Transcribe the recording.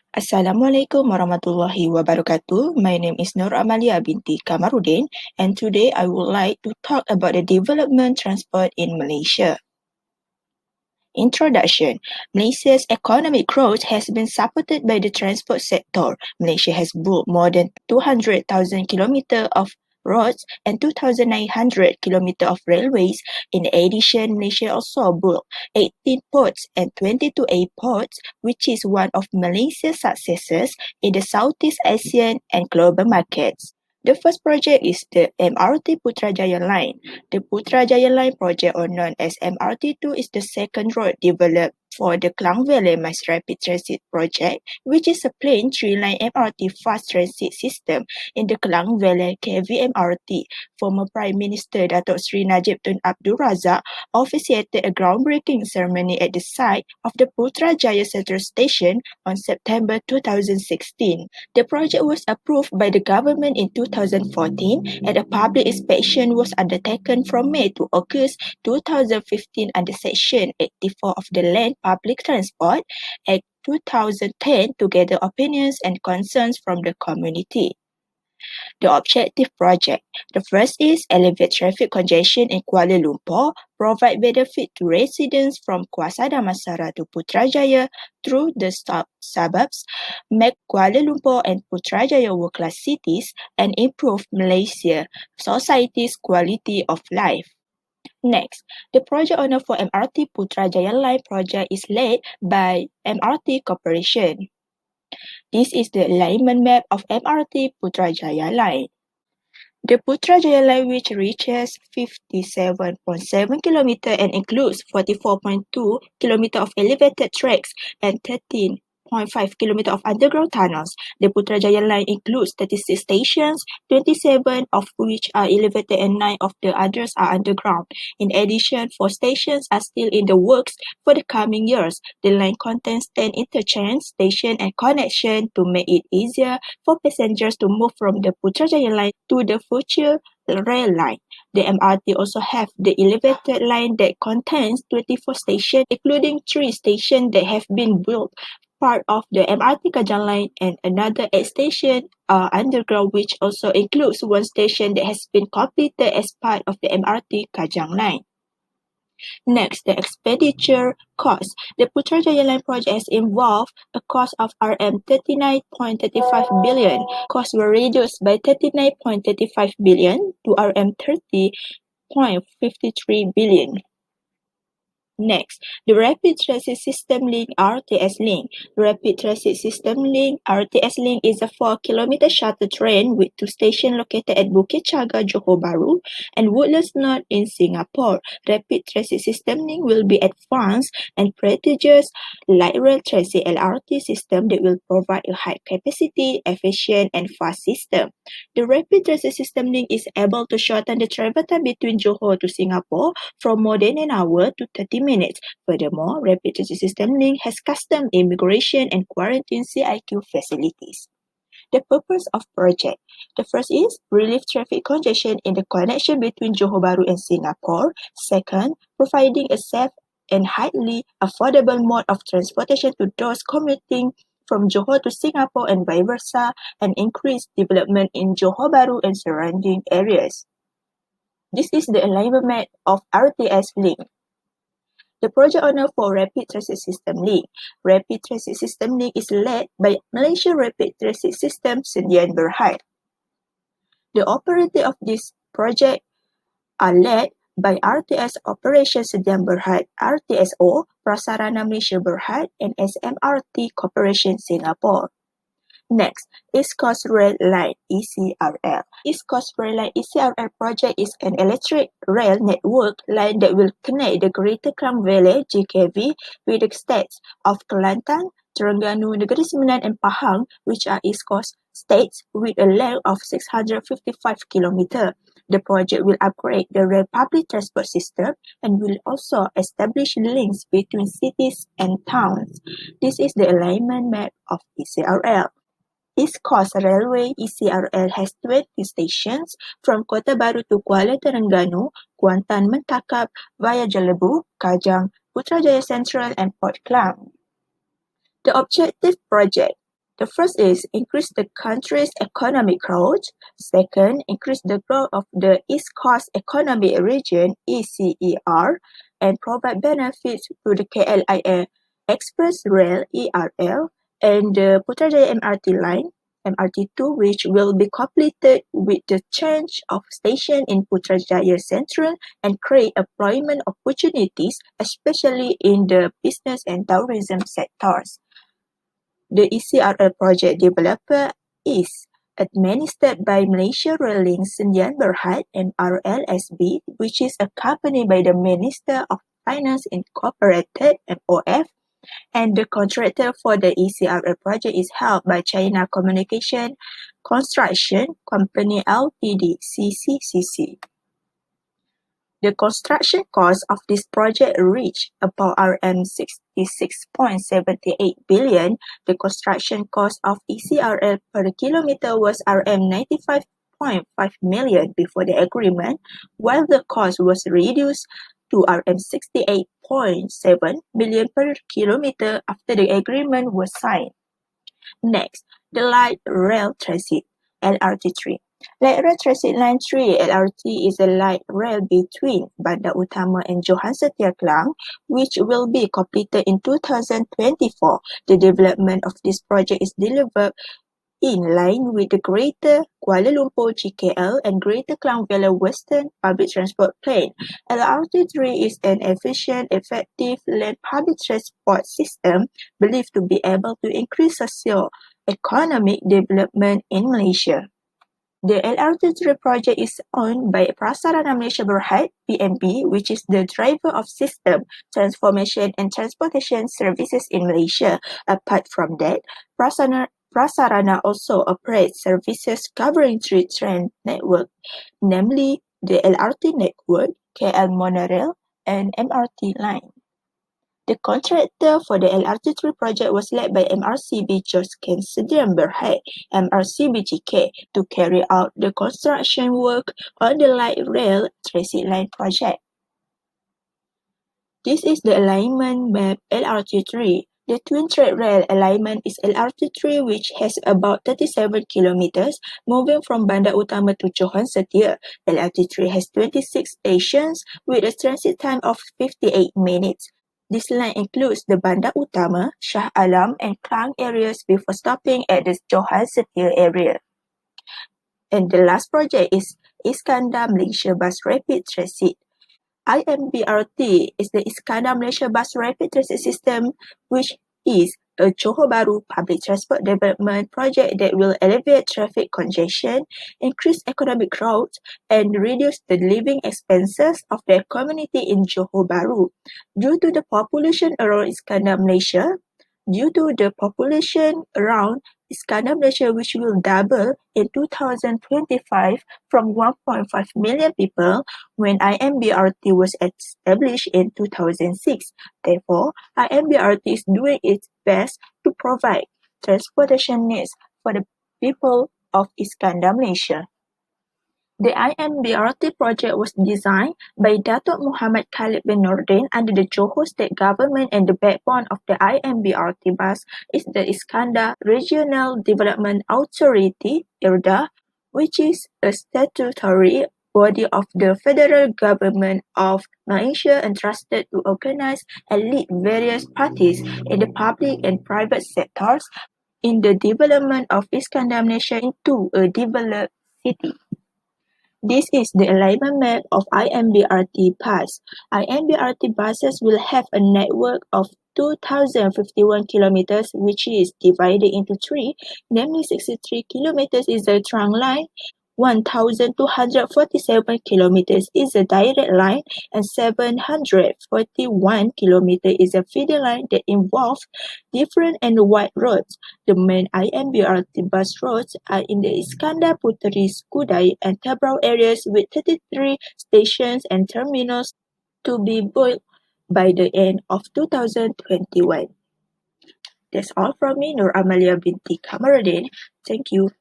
Assalamualaikum warahmatullahi wabarakatuh. My name is Nur Amalia binti Kamarudin, and today I would like to talk about the development transport in Malaysia. Introduction. Malaysia's economic growth has been supported by the transport sector. Malaysia has built more than 200,000 kilometers of roads and 2,900 kilometers of railways. In addition, Malaysia also built 18 ports and 22 airports, which is one of Malaysia's successes in the Southeast Asian and global markets. The first project is the MRT Putrajaya Line. The Putrajaya Line project, or known as MRT2, is the second road developed for the Klang Valley Mass Rapid Transit project, which is a plain three-line MRT fast transit system in the Klang Valley KVMRT. Former Prime Minister Datuk Seri Najib Tun Abdul Razak officiated a groundbreaking ceremony at the site of the Putrajaya Central Station on September 2016. The project was approved by the government in 2014, and a public inspection was undertaken from May to August 2015 under Section 84 of the Land Public Transport Act 2010 to gather opinions and concerns from the community. The objective project. The first is alleviate traffic congestion in Kuala Lumpur, provide benefit to residents from Kuasa Damansara to Putrajaya through the suburbs, make Kuala Lumpur and Putrajaya world-class cities, and improve Malaysia society's quality of life. Next, the project owner for MRT Putrajaya Line project is led by MRT Corporation. This is the alignment map of MRT Putrajaya Line. The Putrajaya Line, which reaches 57.7 km and includes 44.2 km of elevated tracks and 13.5 km of underground tunnels. The Putrajaya Line includes 36 stations, 27 of which are elevated and 9 of the others are underground. In addition, 4 stations are still in the works for the coming years. The line contains 10 interchange stations and connections to make it easier for passengers to move from the Putrajaya Line to the future rail line. The MRT also have the elevated line that contains 24 stations, including 3 stations that have been built part of the MRT Kajang line, and another 8 stations are underground, which also includes 1 station that has been completed as part of the MRT Kajang line. Next, the expenditure cost. The Putrajaya Line project has involved a cost of RM 39.35 billion. Costs were reduced by 39.35 billion to RM 30.53 billion. Next, the Rapid Transit System Link RTS Link. Rapid Transit System Link RTS Link is a 4-kilometer shuttle train with 2 stations located at Bukit Chaga, Johor Bahru, and Woodlands North in Singapore. Rapid Transit System Link will be advanced and prestigious light rail transit LRT system that will provide a high-capacity, efficient, and fast system. The Rapid Transit System Link is able to shorten the travel time between Johor to Singapore from more than an hour to 30 minutes. Furthermore, Rapid Transit System Link has custom immigration and quarantine CIQ facilities. The purpose of project. The first is relieve traffic congestion in the connection between Johor Bahru and Singapore. Second, providing a safe and highly affordable mode of transportation to those commuting from Johor to Singapore and vice versa, and increase development in Johor Bahru and surrounding areas. This is the alignment map of RTS Link. The project owner for Rapid Transit System Link. Rapid Transit System Link is led by Malaysia Rapid Transit System Sdn Bhd. The operator of this project are led by RTS Operations Sdn Bhd, RTSO, Prasarana Malaysia Berhad, and SMRT Corporation Singapore. Next, East Coast Rail Line ECRL. East Coast Rail Line ECRL project is an electric rail network line that will connect the Greater Klang Valley (GKV) with the states of Kelantan, Terengganu, Negeri Sembilan, and Pahang, which are East Coast states with a length of 655 km. The project will upgrade the rail public transport system and will also establish links between cities and towns. This is the alignment map of ECRL. East Coast Railway ECRL has 20 stations from Kota Baru to Kuala Terengganu, Kuantan Mentakap via Jelebu, Kajang, Putrajaya Central, and Port Klang. The objective project. The first is increase the country's economic growth. Second, increase the growth of the East Coast Economic Region (ECER) and provide benefits to the KLIA Express Rail (ERL) and the Putrajaya MRT line (MRT2), which will be completed with the change of station in Putrajaya Central and create employment opportunities, especially in the business and tourism sectors. The ECRL project developer is administered by Malaysia Rail Link Sdn Bhd (MRLSB), which is accompanied by the Minister of Finance Incorporated (MOF), and the contractor for the ECRL project is held by China Communication Construction Company Ltd (CCCC). The construction cost of this project reached about Rm 66.78 billion. The construction cost of ECRL per kilometer was Rm 95.5 million before the agreement, while the cost was reduced to Rm 68.7 million per kilometer after the agreement was signed. Next, the light rail transit, LRT3. Light Rail Transit Line 3 (LRT) is a light rail between Bandar Utama and Johan Setia Klang, which will be completed in 2024. The development of this project is delivered in line with the Greater Kuala Lumpur GKL and Greater Klang Valley Western Public Transport Plan. LRT3 is an efficient, effective land public transport system believed to be able to increase socio-economic development in Malaysia. The LRT3 project is owned by Prasarana Malaysia Berhad (PMB), which is the driver of system transformation and transportation services in Malaysia. Apart from that, Prasarana also operates services covering three train networks, namely the LRT network, KL Monorail, and MRT line. The contractor for the LRT3 project was led by MRCB Josken Sdn Bhd (MRCBGK) to carry out the construction work on the light rail transit line project. This is the alignment map LRT3. The twin-track rail alignment is LRT3, which has about 37 kilometers, moving from Bandar Utama to Johan Setia. LRT3 has 26 stations with a transit time of 58 minutes. This line includes the Bandar Utama, Shah Alam, and Klang areas before stopping at the Johan Setia area. And the last project is Iskandar Malaysia Bus Rapid Transit. IMBRT is the Iskandar Malaysia Bus Rapid Transit System, which is a Johor Bahru public transport development project that will alleviate traffic congestion, increase economic growth, and reduce the living expenses of the community in Johor Bahru. Due to the population around Iskandar Malaysia, which will double in 2025 from 1.5 million people when IMBRT was established in 2006. Therefore, IMBRT is doing its best to provide transportation needs for the people of Iskandar Malaysia. The IMBRT project was designed by Datuk Muhammad Khalid bin Nordin under the Johor State Government, and the backbone of the IMBRT bus is the Iskandar Regional Development Authority (IRDA), which is a statutory body of the federal government of Malaysia entrusted to organize and lead various parties in the public and private sectors in the development of Iskandar Malaysia into a developed city. This is the alignment map of IMBRT bus. IMBRT buses will have a network of 2,051 kilometers, which is divided into three, namely 63 kilometers is the trunk line, 1,247 kilometers is a direct line, and 741 kilometers is a feeder line that involves different and wide roads. The main IMBRT bus routes are in the Iskandar Puteri, Skudai, and Tebrau areas with 33 stations and terminals to be built by the end of 2021. That's all from me, Nur Amalia binti Kamaruddin. Thank you.